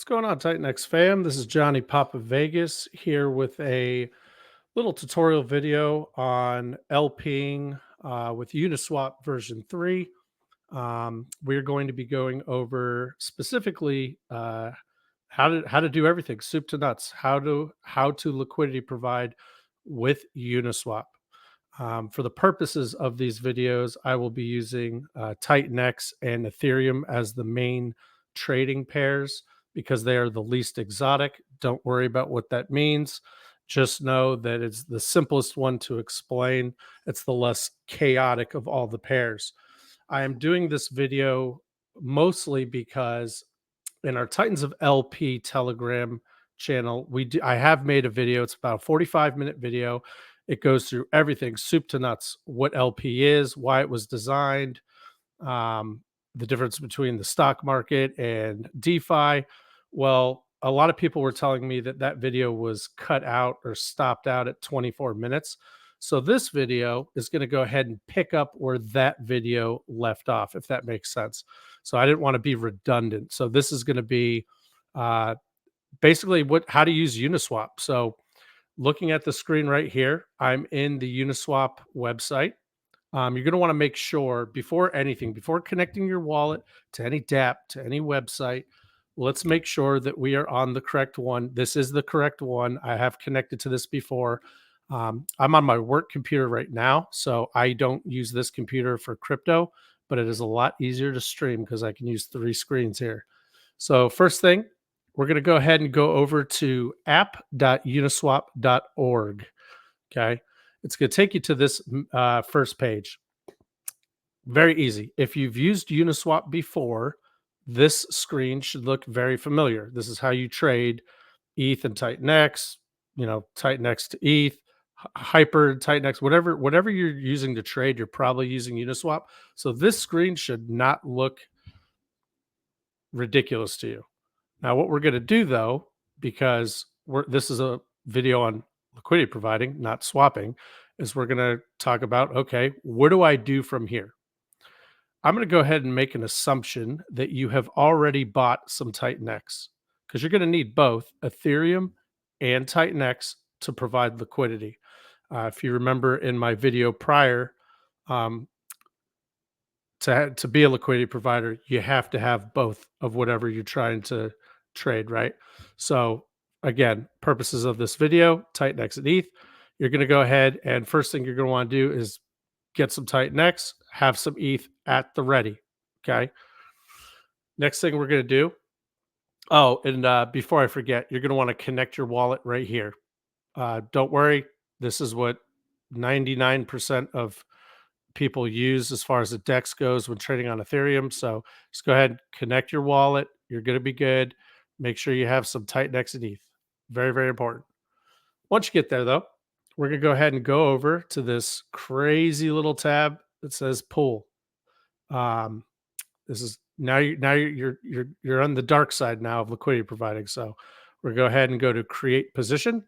What's going on, TitanX fam? This is Johnny Papa Vegas here with a little tutorial video on LPing with Uniswap version 3. We're going to be going over specifically how to do everything, soup to nuts, how to liquidity provide with Uniswap. For the purposes of these videos, I will be using TitanX and Ethereum as the main trading pairs because they are the least exotic. Don't worry about what that means. Just know that it's the simplest one to explain. It's the less chaotic of all the pairs. I am doing this video mostly because in our Titans of LP Telegram channel, I have made a video. It's about a 45-minute video. It goes through everything, soup to nuts, what LP is, why it was designed, um, the difference between the stock market and DeFi. Well, a lot of people were telling me that that video was cut out or stopped out at 24 minutes. So this video is going to go ahead and pick up where that video left off, if that makes sense. So I didn't want to be redundant. So this is going to be uh, basically how to use Uniswap. So looking at the screen right here, I'm in the Uniswap website. You're going to want to make sure before anything, before connecting your wallet to any DApp, to any website, let's make sure that we are on the correct one. This is the correct one. I have connected to this before. I'm on my work computer right now, so I don't use this computer for crypto, but it is a lot easier to stream because I can use 3 screens here. So first thing, we're going to go ahead and go over to app.uniswap.org. Okay. It's going to take you to this first page. Very easy. If you've used Uniswap before, this screen should look very familiar. This is how you trade ETH and TitanX, TitanX to ETH, Hyper, TitanX, whatever you're using to trade, you're probably using Uniswap. So this screen should not look ridiculous to you. Now, what we're going to do though, because this is a video on liquidity providing, not swapping, is we're going to talk about, okay, what do I do from here? I'm going to go ahead and make an assumption that you have already bought some TitanX because you're going to need both Ethereum and TitanX to provide liquidity. If you remember in my video prior, um, to be a liquidity provider, you have to have both of whatever you're trying to trade, right? So again, purposes of this video, TitanX and ETH, you're going to go ahead and first thing you're going to want to do is get some TitanX, have some ETH at the ready. Okay. Next thing we're going to do. Oh, and before I forget, you're going to want to connect your wallet right here. Don't worry. This is what 99% of people use as far as the DEX goes when trading on Ethereum. So just go ahead and connect your wallet. You're going to be good. Make sure you have some TitanX and ETH. Very, very important. Once you get there, though, we're going to go ahead and go over to this crazy little tab that says pool. This is you're on the dark side now of liquidity providing. So we're going to go ahead and go to create position.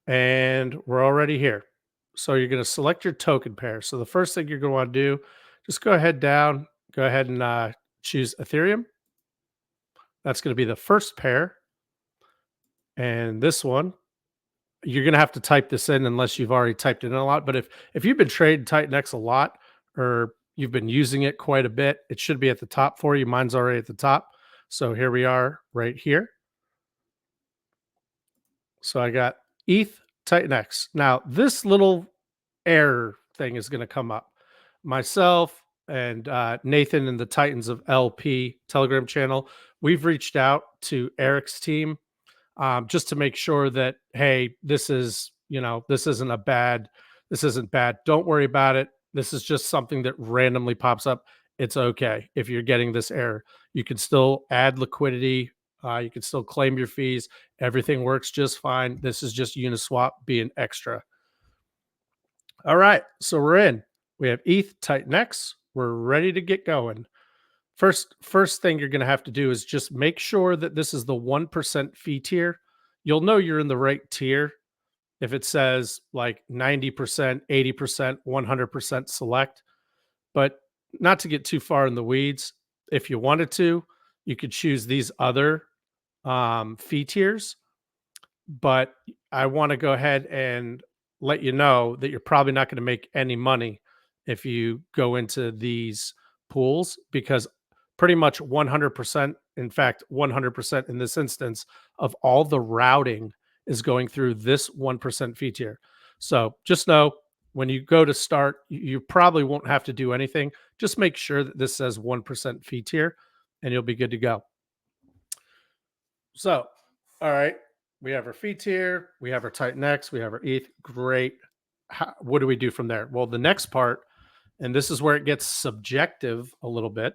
And we're already here. So you're going to select your token pair. So the first thing you're going to want to do, just go ahead and choose Ethereum. That's going to be the first pair. And this one, you're going to have to type this in unless you've already typed it in a lot. But if you've been trading TitanX a lot or you've been using it quite a bit, it should be at the top for you. Mine's already at the top. So here we are right here. So I got ETH TitanX. Now, this little error thing is going to come up. Myself and Nathan and the Titans of LP Telegram channel, we've reached out to Eric's team just to make sure that, hey, this isn't bad. Don't worry about it. This is just something that randomly pops up. It's okay if you're getting this error. You can still add liquidity. You can still claim your fees. Everything works just fine. This is just Uniswap being extra. All right, so we're in. We have ETH TitanX. We're ready to get going. First thing you're going to have to do is just make sure that this is the 1% fee tier. You'll know you're in the right tier if it says like 90%, 80%, 100% select. But not to get too far in the weeds, If you wanted to, you could choose these other fee tiers, but I want to go ahead and let you know that you're probably not going to make any money if you go into these pools because pretty much 100%, in fact, 100% in this instance of all the routing is going through this 1% fee tier. So just know when you go to start, you probably won't have to do anything. Just make sure that this says 1% fee tier and you'll be good to go. So, all right, we have our feet here, we have our TitanX, we have our ETH. Great. What do we do from there? Well, the next part, and this is where it gets subjective a little bit,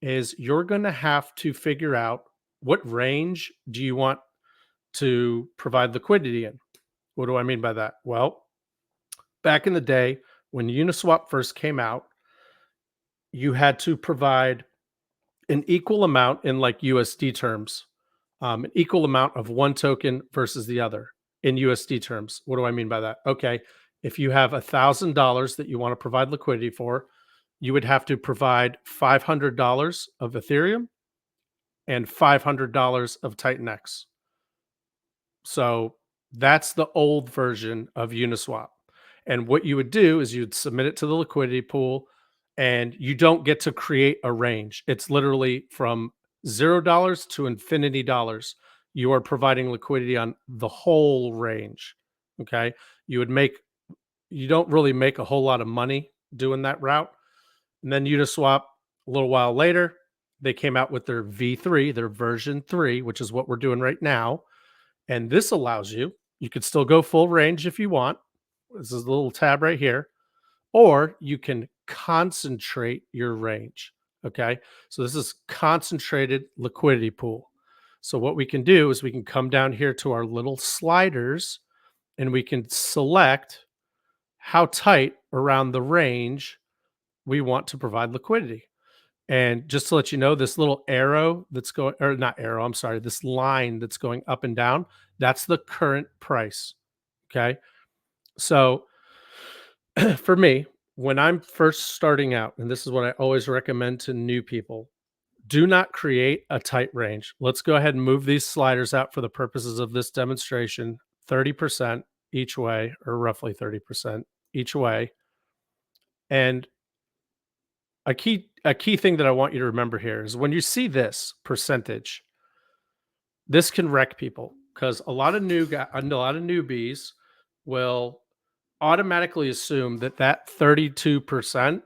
is you're going to have to figure out what range do you want to provide liquidity in. What do I mean by that? Well, back in the day when Uniswap first came out, you had to provide an equal amount in like USD terms, an equal amount of one token versus the other in USD terms. What do I mean by that? Okay, if you have $1,000 that you want to provide liquidity for, you would have to provide $500 of Ethereum and $500 of TitanX. So that's the old version of Uniswap. And what you would do is you'd submit it to the liquidity pool and you don't get to create a range. It's literally from $0 to infinity dollars. You are providing liquidity on the whole range. Okay. You don't really make a whole lot of money doing that route. And then Uniswap, a little while later, they came out with their V3, their version 3, which is what we're doing right now. And this allows you could still go full range if you want. This is a little tab right here, or you can concentrate your range. Okay. So this is concentrated liquidity pool. So what we can do is we can come down here to our little sliders and we can select how tight around the range we want to provide liquidity. And just to let you know, this little arrow that's going, or not arrow, I'm sorry, this line that's going up and down, that's the current price. Okay. So for me, when I'm first starting out, and this is what I always recommend to new people, do not create a tight range. Let's go ahead and move these sliders out for the purposes of this demonstration 30% each way, or roughly 30% each way. And a key thing that I want you to remember here is when you see this percentage, this can wreck people because a lot of newbies will automatically assume that that 32%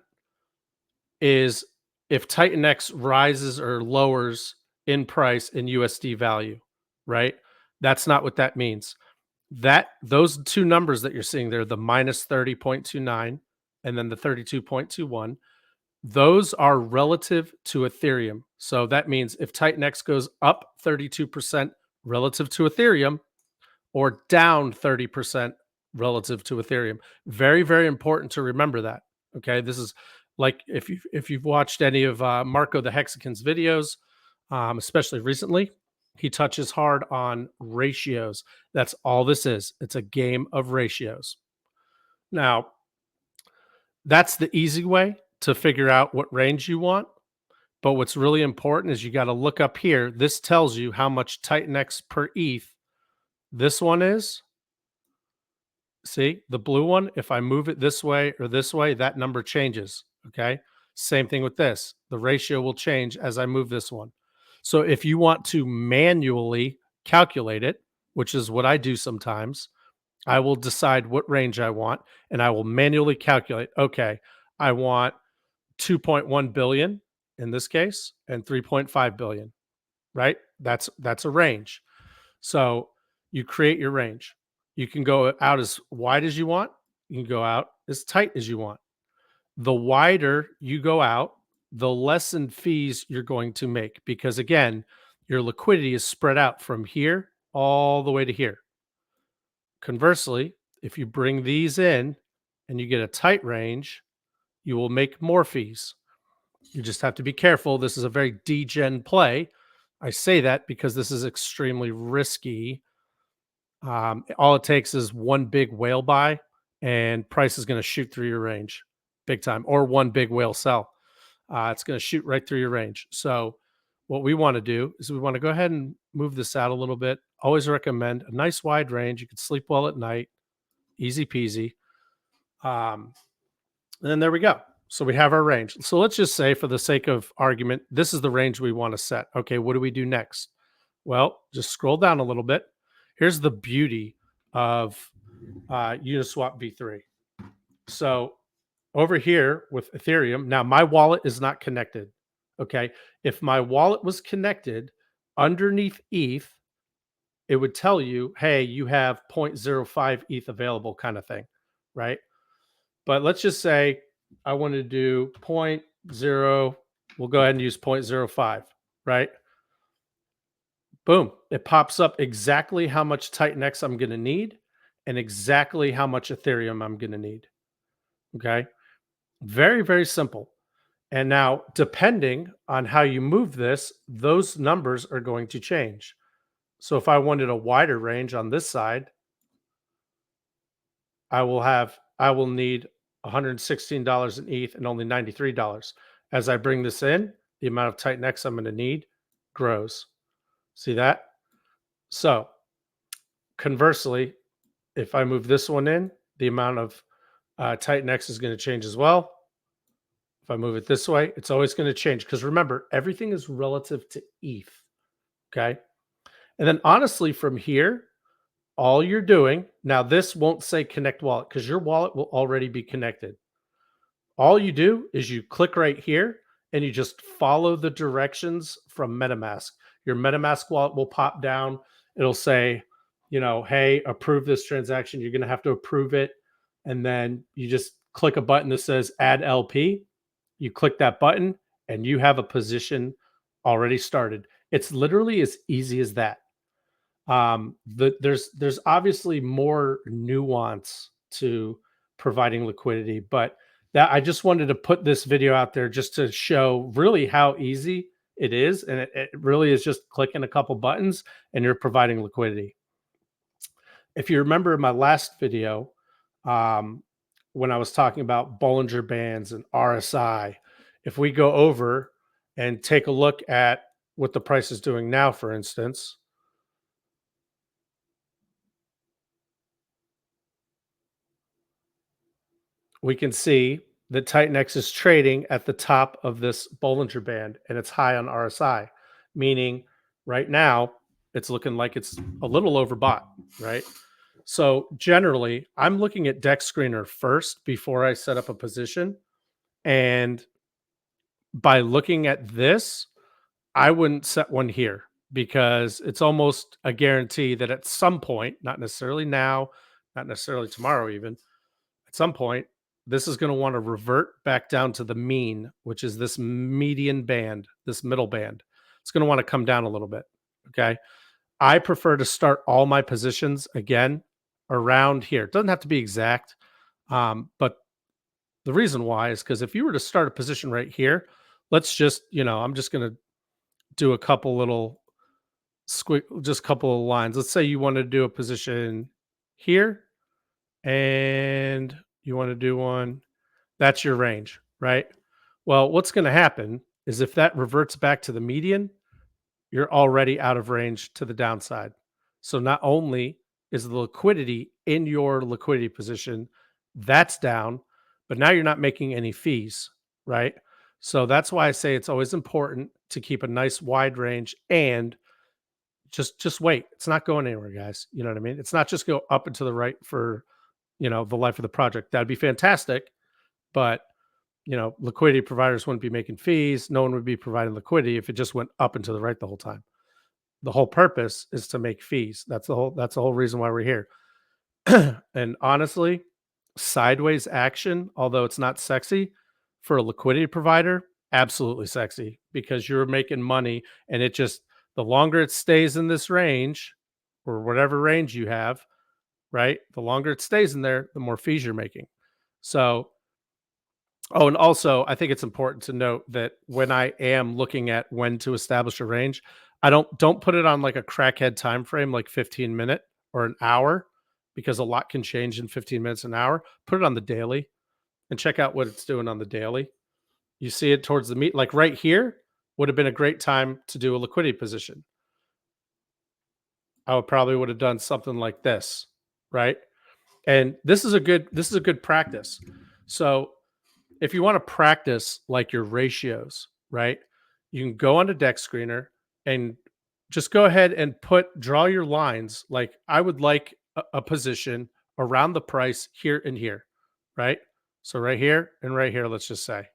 is if TitanX rises or lowers in price in USD value, right? That's not what that means. That those two numbers that you're seeing there, the minus 30.29 and then the 32.21, those are relative to Ethereum. So that means if TitanX goes up 32% relative to Ethereum or down 30% relative to Ethereum. Very, very important to remember that. Okay. This is like if you've watched any of Marco the Hexican's videos, especially recently, he touches hard on ratios. That's all this is. It's a game of ratios. Now, that's the easy way to figure out what range you want. But what's really important is you got to look up here. This tells you how much TitanX per ETH this one is. See the blue one? If I move it this way or this way, that number changes. Okay. Same thing with this. The ratio will change as I move this one. So if you want to manually calculate it, which is what I do sometimes, I will decide what range I want and I will manually calculate. Okay. I want 2.1 billion in this case and 3.5 billion, right? That's a range. So you create your range. You can go out as wide as you want. You can go out as tight as you want. The wider you go out, the less in fees you're going to make because again, your liquidity is spread out from here all the way to here. Conversely, if you bring these in and you get a tight range, you will make more fees. You just have to be careful. This is a very degen play. I say that because this is extremely risky. All it takes is one big whale buy, and price is going to shoot through your range big time, or one big whale sell. It's going to shoot right through your range. So what we want to do is we want to go ahead and move this out a little bit. Always recommend a nice wide range. You can sleep well at night, easy peasy. Um, and then there we go. So we have our range. So let's just say, for the sake of argument, this is the range we want to set. Okay, what do we do next? Well, just scroll down a little bit. Here's the beauty of Uniswap V3. So over here with Ethereum, now my wallet is not connected. Okay. If my wallet was connected underneath ETH, it would tell you, hey, you have 0.05 ETH available, kind of thing. Right. But let's just say I want to do point 0. We'll go ahead and use 0.05. Right. Boom. It pops up exactly how much TitanX I'm going to need and exactly how much Ethereum I'm going to need. Okay. Very, very simple. And now, depending on how you move this, those numbers are going to change. So if I wanted a wider range on this side, I will need $116 in ETH and only $93. As I bring this in, the amount of TitanX I'm going to need grows. See that? So conversely, if I move this one in, the amount of TitanX is going to change as well. If I move it this way, it's always going to change, because remember, everything is relative to ETH. Okay. And then honestly, from here, all you're doing now, this won't say connect wallet because your wallet will already be connected. All you do is you click right here and you just follow the directions from MetaMask. Your MetaMask wallet will pop down. It'll say, hey, approve this transaction. You're going to have to approve it. And then you just click a button that says add LP. You click that button and you have a position already started. It's literally as easy as that. There's obviously more nuance to providing liquidity, but that I just wanted to put this video out there just to show really how easy it is, and it really is just clicking a couple buttons and you're providing liquidity. If you remember in my last video, um, when I was talking about Bollinger Bands and RSI, if we go over and take a look at what the price is doing now, for instance, we can see that TitanX is trading at the top of this Bollinger Band and it's high on RSI, meaning right now it's looking like it's a little overbought, right? So generally, I'm looking at Deck Screener first before I set up a position. And by looking at this, I wouldn't set one here because it's almost a guarantee that at some point, not necessarily now, not necessarily tomorrow even, at some point, this is going to want to revert back down to the mean, which is this median band, this middle band. It's going to want to come down a little bit. Okay. I prefer to start all my positions again around here. It doesn't have to be exact. But the reason why is because if you were to start a position right here, let's just, I'm just going to do a couple little just a couple of lines. Let's say you want to do a position here and you want to do one. That's your range, right? Well, what's going to happen is if that reverts back to the median, you're already out of range to the downside. So not only is the liquidity in your liquidity position, that's down, but now you're not making any fees, right? So that's why I say it's always important to keep a nice wide range and just wait. It's not going anywhere, guys. You know what I mean? It's not just go up and to the right for, the life of the project. That'd be fantastic, but liquidity providers wouldn't be making fees. No one would be providing liquidity if it just went up and to the right the whole time. The whole purpose is to make fees. That's the whole reason why we're here. And honestly, sideways action, although it's not sexy for a liquidity provider, absolutely sexy because you're making money and the longer it stays in this range or whatever range you have, right? The longer it stays in there, the more fees you're making. So, oh, and also I think it's important to note that when I am looking at when to establish a range, I don't put it on like a crackhead time frame like 15-minute or an hour because a lot can change in 15 minutes, an hour. Put it on the daily and check out what it's doing on the daily. You see it towards the meat, like right here would have been a great time to do a liquidity position. I would probably would have done something like this, right? And this is a good practice. So if you want to practice like your ratios, right? You can go on to Deck Screener and just go ahead and draw your lines. Like I would like a position around the price here and here, right? So right here and right here, let's just say.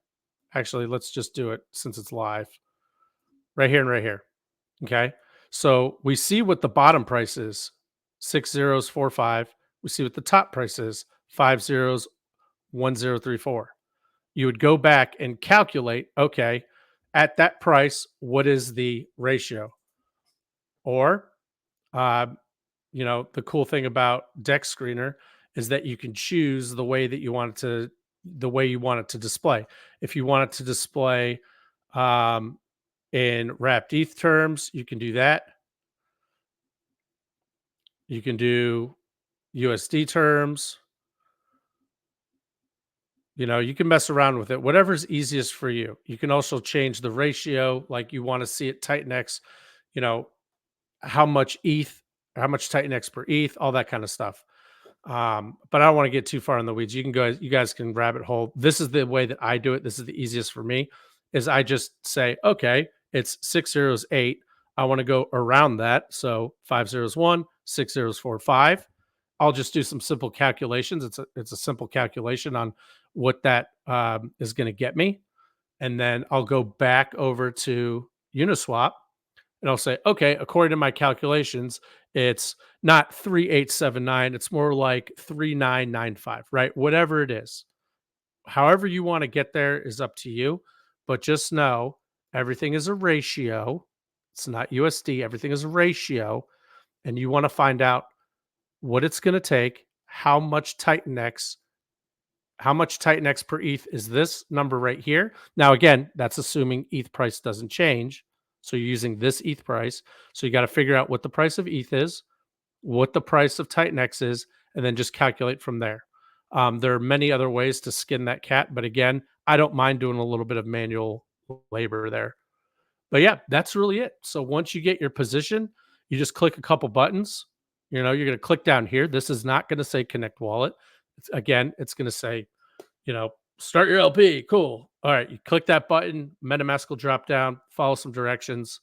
Actually, let's just do it since it's live. Right here and right here. Okay. So we see what the bottom price is, 6 zeros 4 5. We see what the top price is, 5 zeros 1 0 3 4. You would go back and calculate, okay, at that price, what is the ratio? Or, uh, the cool thing about Deck Screener is that you can choose the way you want it to display. If you want it to display um, in wrapped ETH terms, you can do that. You can do USD terms. You can mess around with it, whatever's easiest for you. You can also change the ratio, like you want to see it TitanX, you know, how much ETH, how much TitanX per ETH, all that kind of stuff. But I don't want to get too far in the weeds. You guys can rabbit hole. This is the way that I do it. This is the easiest for me. Is I just say, okay, it's 6 zeros 8. I want to go around that. So 5 zeros 1, 6 zeros 4 5. I'll just do some simple calculations. It's a simple calculation on what that is going to get me, and then I'll go back over to Uniswap and I'll say, okay, according to my calculations, it's not 3879, it's more like 3995, right? Whatever it is. However you want to get there is up to you, but just know everything is a ratio. It's not USD, everything is a ratio, and you want to find out what it's going to take, how much TitanX per ETH is this number right here. Now, again, that's assuming ETH price doesn't change. So you're using this ETH price. So you got to figure out what the price of ETH is, what the price of TitanX is, and then just calculate from there. There are many other ways to skin that cat, but again, I don't mind doing a little bit of manual labor there. But yeah, that's really it. So once you get your position, you just click a couple buttons. You're going to click down here. This is not going to say connect wallet. It's going to say, start your LP. Cool. All right. You click that button, MetaMask will drop down, follow some directions,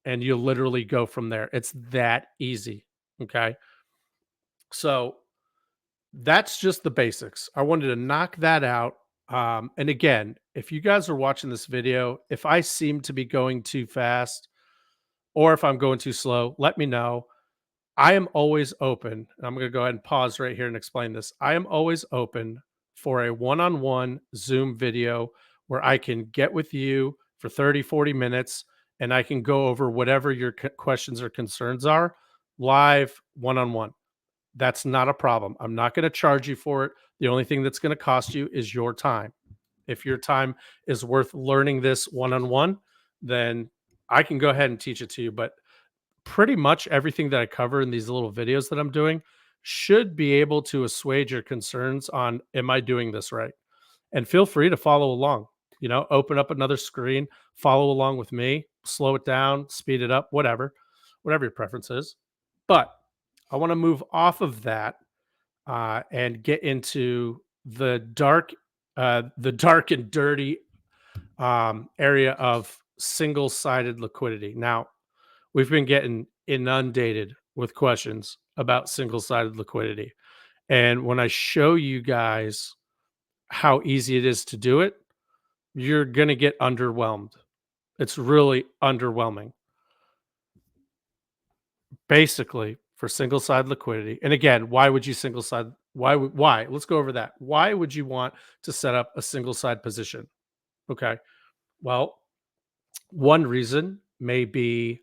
and you'll literally go from there. It's that easy. Okay. So that's just the basics. I wanted to knock that out. And again, if you guys are watching this video, if I seem to be going too fast or if I'm going too slow, let me know. I am always open. And I'm going to go ahead and pause right here and explain this. I am always open for a one-on-one Zoom video where I can get with you for 30, 40 minutes and I can go over whatever your questions or concerns are live one-on-one. That's not a problem. I'm not going to charge you for it. The only thing that's going to cost you is your time. If your time is worth learning this one-on-one, then I can go ahead and teach it to you. But pretty much everything that I cover in these little videos that I'm doing should be able to assuage your concerns on, am I doing this right? And feel free to follow along. Open up another screen, follow along with me, slow it down, speed it up, whatever your preference is. But I want to move off of that and get into the dark and dirty area of single-sided liquidity. Now, we've been getting inundated with questions about single-sided liquidity. And when I show you guys how easy it is to do it, you're going to get underwhelmed. It's really underwhelming. Basically, for single-sided liquidity. And again, why would you single-side? Why? Let's go over that. Why would you want to set up a single-side position? Okay. Well, one reason may be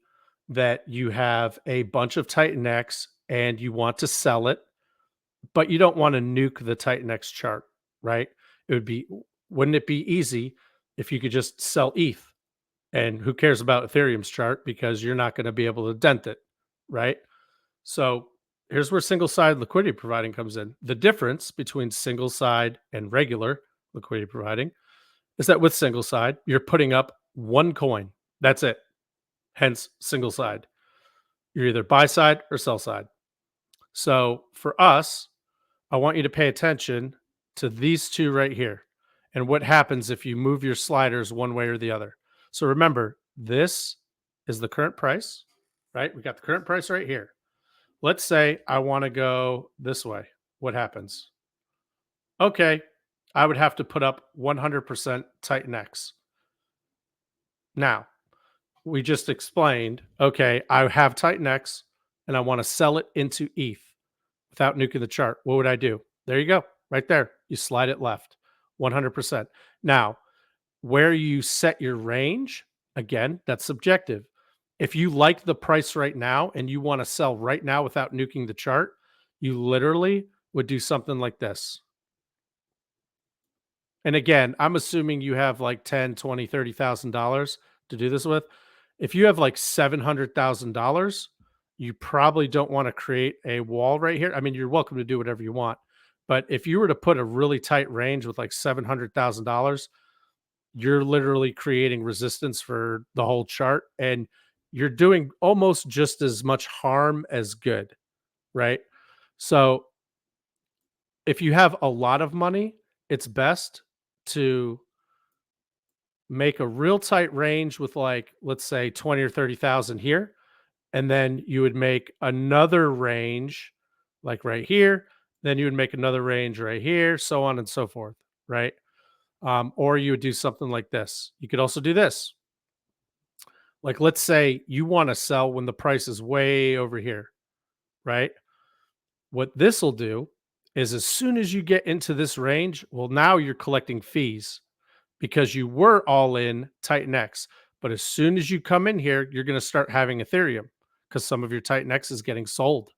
that you have a bunch of TitanX and you want to sell it, but you don't want to nuke the TitanX chart, right? Wouldn't it be easy if you could just sell ETH? And who cares about Ethereum's chart because you're not going to be able to dent it, right? So here's where single side liquidity providing comes in. The difference between single side and regular liquidity providing is that with single side, you're putting up one coin. That's it. Hence single side. You're either buy side or sell side. So for us, I want you to pay attention to these two right here and what happens if you move your sliders one way or the other. So remember, this is the current price, right? We got the current price right here. Let's say I want to go this way. What happens? Okay, I would have to put up 100% TitanX. Now, we just explained, okay, I have TitanX and I want to sell it into ETH without nuking the chart. What would I do? There you go, right there. You slide it left, 100%. Now, where you set your range, again, that's subjective. If you like the price right now and you want to sell right now without nuking the chart, you literally would do something like this. And again, I'm assuming you have like 10, 20, $30,000 to do this with. If you have like $700,000, you probably don't want to create a wall right here. I mean, you're welcome to do whatever you want. But if you were to put a really tight range with like $700,000, you're literally creating resistance for the whole chart and you're doing almost just as much harm as good, right? So if you have a lot of money, it's best to make a real tight range with like, let's say 20 or 30,000 here. And then you would make another range like right here. Then you would make another range right here, so on and so forth, right? Or you would do something like this. You could also do this. Like, let's say you want to sell when the price is way over here, right? What this will do is as soon as you get into this range, well, now you're collecting fees because you were all in TitanX. But as soon as you come in here, you're going to start having Ethereum because some of your TitanX is getting sold,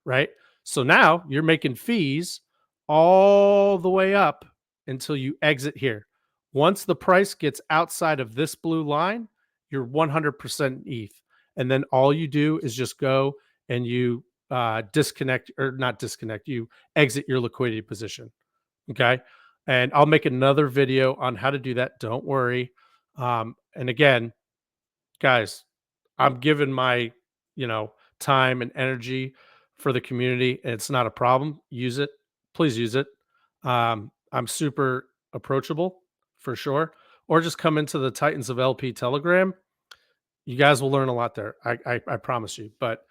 right? So now you're making fees all the way up until you exit here. Once the price gets outside of this blue line, you're 100% ETH. And then all you do is just go and you disconnect or not disconnect, you exit your liquidity position. Okay. And I'll make another video on how to do that. Don't worry. And again, guys, I'm giving my, time and energy for the community. And it's not a problem. Use it. Please use it. I'm super approachable for sure. Or just come into the Titans of LP Telegram. You guys will learn a lot there. I promise you. But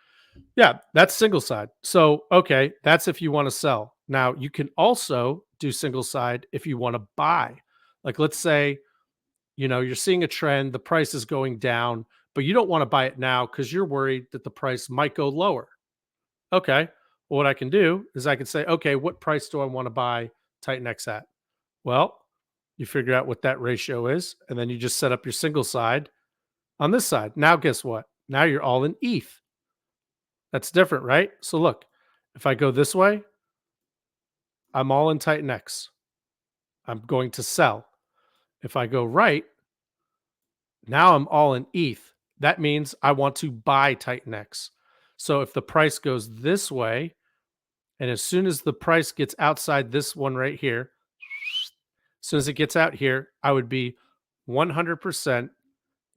yeah, that's single side. So, okay, that's if you want to sell. Now, you can also do single side if you want to buy. Like, let's say, you're seeing a trend, the price is going down, but you don't want to buy it now because you're worried that the price might go lower. Okay. Well, what I can do is I can say, okay, what price do I want to buy TitanX at? Well, you figure out what that ratio is, and then you just set up your single side on this side. Now, guess what? Now you're all in ETH. That's different, right? So look, if I go this way, I'm all in TitanX. I'm going to sell. If I go right, now I'm all in ETH. That means I want to buy TitanX. So if the price goes this way, and as soon as the price gets outside this one right here, as soon as it gets out here, I would be 100%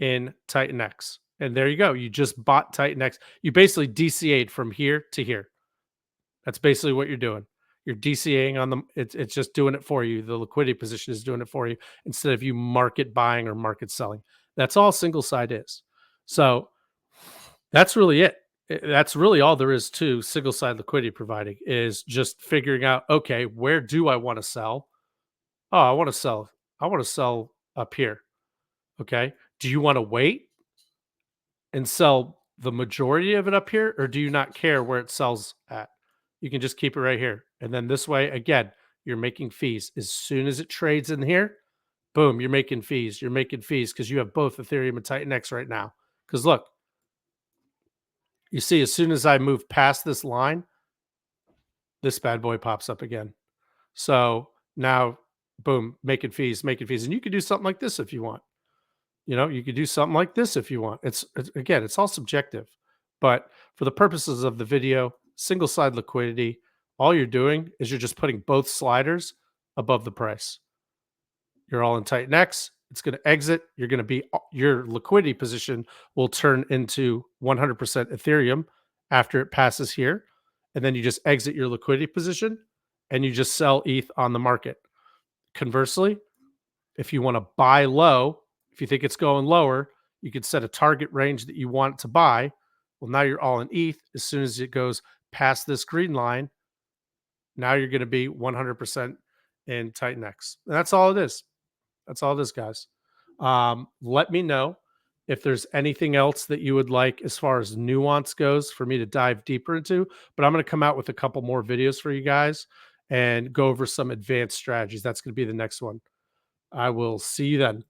in TitanX. And there you go. You just bought TitanX. You basically DCA'd from here to here. That's basically what you're doing. You're DCAing on them. It's just doing it for you. The liquidity position is doing it for you instead of you market buying or market selling. That's all single side is. So that's really it. That's really all there is to single side liquidity providing is just figuring out, okay, where do I want to sell? Oh, I want to sell. I want to sell up here. Okay. Do you want to wait and sell the majority of it up here, or do you not care where it sells at? You can just keep it right here. And then this way, again, you're making fees. As soon as it trades in here, boom, you're making fees. You're making fees because you have both Ethereum and TitanX right now. Because look, you see, as soon as I move past this line, this bad boy pops up again. So now, boom, making fees, making fees. And you could do something like this if you want. You could do something like this if you want. It's again, it's all subjective. But for the purposes of the video, single side liquidity, all you're doing is you're just putting both sliders above the price. You're all in TitanX. It's going to exit. You're going to be your liquidity position will turn into 100% Ethereum after it passes here, and then you just exit your liquidity position and you just sell ETH on the market. Conversely, if you want to buy low, if you think it's going lower, you could set a target range that you want to buy. Well, now you're all in ETH. As soon as it goes past this green line, now you're going to be 100% in TitanX. And that's all it is. That's all it is, guys. Let me know if there's anything else that you would like as far as nuance goes for me to dive deeper into. But I'm going to come out with a couple more videos for you guys and go over some advanced strategies. That's going to be the next one. I will see you then.